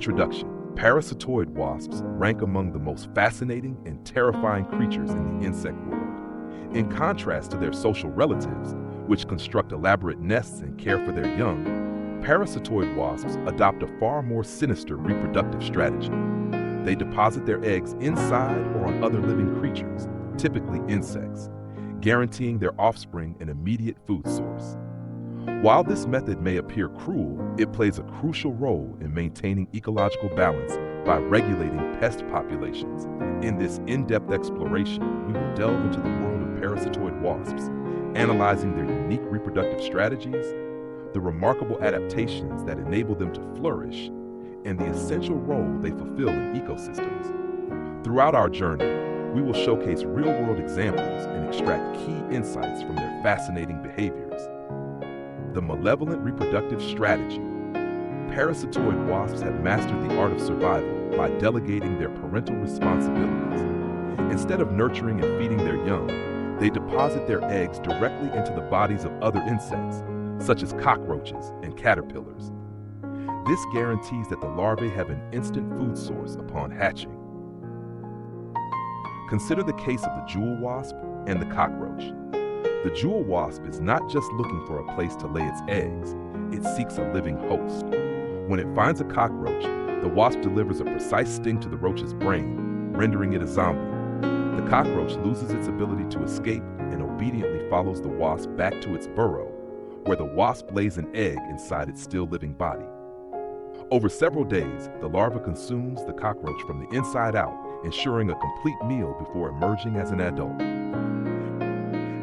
Introduction. Parasitoid wasps rank among the most fascinating and terrifying creatures in the insect world. In contrast to their social relatives, which construct elaborate nests and care for their young, parasitoid wasps adopt a far more sinister reproductive strategy. They deposit their eggs inside or on other living creatures, typically insects, guaranteeing their offspring an immediate food source. While this method may appear cruel, it plays a crucial role in maintaining ecological balance by regulating pest populations. In this in-depth exploration, we will delve into the world of parasitoid wasps, analyzing their unique reproductive strategies, the remarkable adaptations that enable them to flourish, and the essential role they fulfill in ecosystems. Throughout our journey, we will showcase real-world examples and extract key insights from their fascinating behaviors. The malevolent reproductive strategy. Parasitoid wasps have mastered the art of survival by delegating their parental responsibilities. Instead of nurturing and feeding their young, they deposit their eggs directly into the bodies of other insects, such as cockroaches and caterpillars. This guarantees that the larvae have an instant food source upon hatching. Consider the case of the jewel wasp and the cockroach. The jewel wasp is not just looking for a place to lay its eggs, it seeks a living host. When it finds a cockroach, the wasp delivers a precise sting to the roach's brain, rendering it a zombie. The cockroach loses its ability to escape and obediently follows the wasp back to its burrow, where the wasp lays an egg inside its still living body. Over several days, the larva consumes the cockroach from the inside out, ensuring a complete meal before emerging as an adult.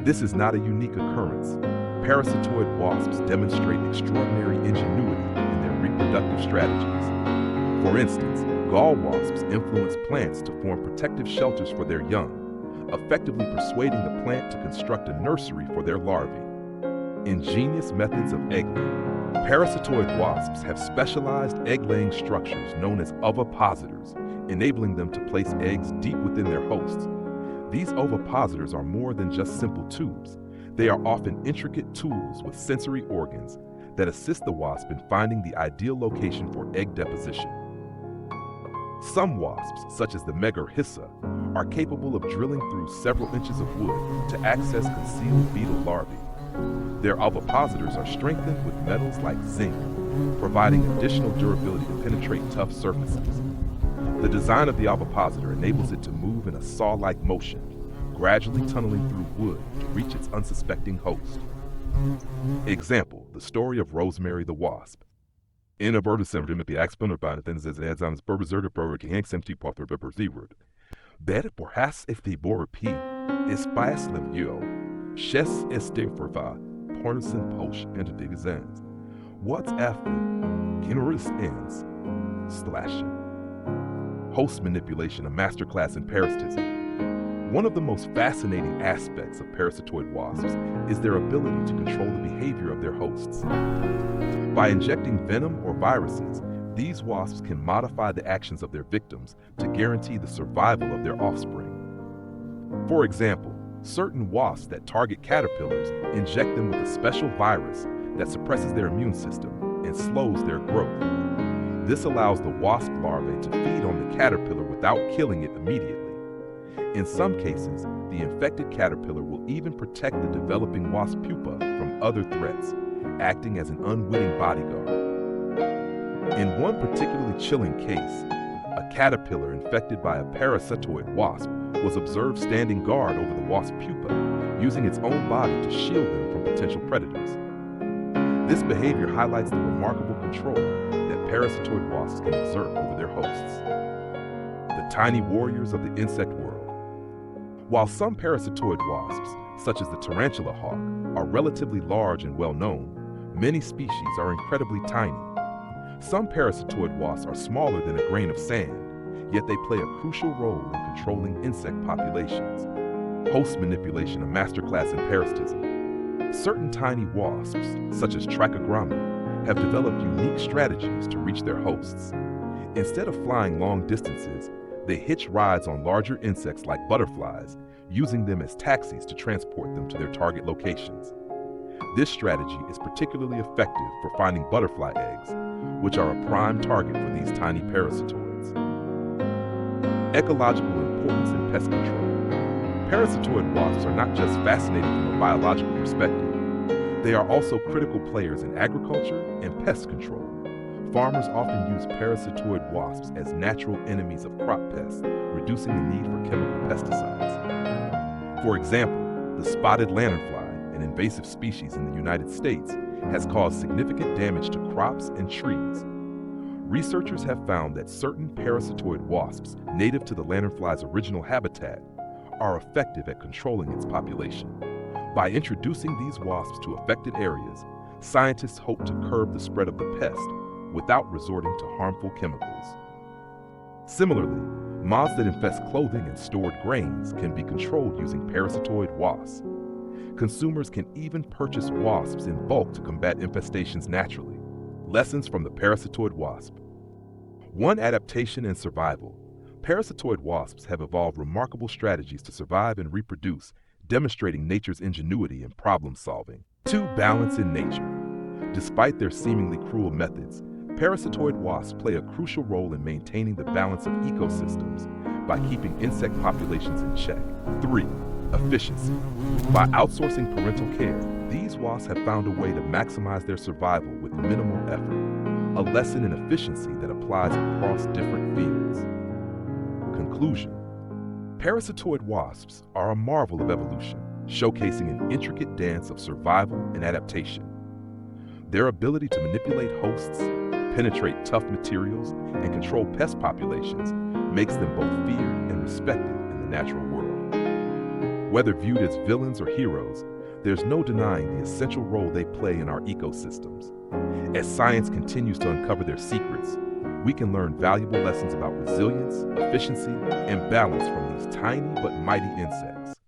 This is not a unique occurrence. Parasitoid wasps demonstrate extraordinary ingenuity in their reproductive strategies. For instance, gall wasps influence plants to form protective shelters for their young, effectively persuading the plant to construct a nursery for their larvae. Ingenious methods of egg laying. Parasitoid wasps have specialized egg-laying structures known as ovipositors, enabling them to place eggs deep within their hosts. These ovipositors are more than just simple tubes. They are often intricate tools with sensory organs that assist the wasp in finding the ideal location for egg deposition. Some wasps, such as the Megarhissa, are capable of drilling through several inches of wood to access concealed beetle larvae. Their ovipositors are strengthened with metals like zinc, providing additional durability to penetrate tough surfaces. The design of the ovipositor enables it to move in a saw-like motion, gradually tunneling through wood to reach its unsuspecting host. Example, the story of Rosemary the wasp. In a bird assembly med exponentbane den ses edsames berbesörde brød hengsemti på for beberzirud. Bed por has if the borpi is spiceliv yo. Chess is stigferva, pornison posh into digazens. What's after generous ends slashing. Host manipulation, a masterclass in parasitism. One of the most fascinating aspects of parasitoid wasps is their ability to control the behavior of their hosts. By injecting venom or viruses, these wasps can modify the actions of their victims to guarantee the survival of their offspring. For example, certain wasps that target caterpillars inject them with a special virus that suppresses their immune system and slows their growth. This allows the wasp larvae to feed on the caterpillar without killing it immediately. In some cases, the infected caterpillar will even protect the developing wasp pupa from other threats, acting as an unwitting bodyguard. In one particularly chilling case, a caterpillar infected by a parasitoid wasp was observed standing guard over the wasp pupa, using its own body to shield them from potential predators. This behavior highlights the remarkable control that parasitoid wasps can exert over their hosts. The tiny warriors of the insect world. While some parasitoid wasps, such as the tarantula hawk, are relatively large and well-known, many species are incredibly tiny. Some parasitoid wasps are smaller than a grain of sand, yet they play a crucial role in controlling insect populations. Host manipulation, a masterclass in parasitism. Certain tiny wasps, such as Trichogramma, have developed unique strategies to reach their hosts. Instead of flying long distances, they hitch rides on larger insects like butterflies, using them as taxis to transport them to their target locations. This strategy is particularly effective for finding butterfly eggs, which are a prime target for these tiny parasitoids. Ecological importance in pest control. Parasitoid wasps are not just fascinating from a biological perspective, they are also critical players in agriculture and pest control. Farmers often use parasitoid wasps as natural enemies of crop pests, reducing the need for chemical pesticides. For example, the spotted lanternfly, an invasive species in the United States, has caused significant damage to crops and trees. Researchers have found that certain parasitoid wasps, native to the lanternfly's original habitat, are effective at controlling its population. By introducing these wasps to affected areas, scientists hope to curb the spread of the pest without resorting to harmful chemicals. Similarly, moths that infest clothing and stored grains can be controlled using parasitoid wasps. Consumers can even purchase wasps in bulk to combat infestations naturally. Lessons from the parasitoid wasp. 1. Adaptation and survival. Parasitoid wasps have evolved remarkable strategies to survive and reproduce, demonstrating nature's ingenuity in problem solving. 2. Balance in nature. Despite their seemingly cruel methods, parasitoid wasps play a crucial role in maintaining the balance of ecosystems by keeping insect populations in check. 3. Efficiency. By outsourcing parental care, these wasps have found a way to maximize their survival with minimal effort, a lesson in efficiency that applies across different fields. Conclusion. Parasitoid wasps are a marvel of evolution, showcasing an intricate dance of survival and adaptation. Their ability to manipulate hosts, penetrate tough materials, and control pest populations makes them both feared and respected in the natural world. Whether viewed as villains or heroes, there's no denying the essential role they play in our ecosystems. As science continues to uncover their secrets, we can learn valuable lessons about resilience, efficiency, and balance from these tiny but mighty insects.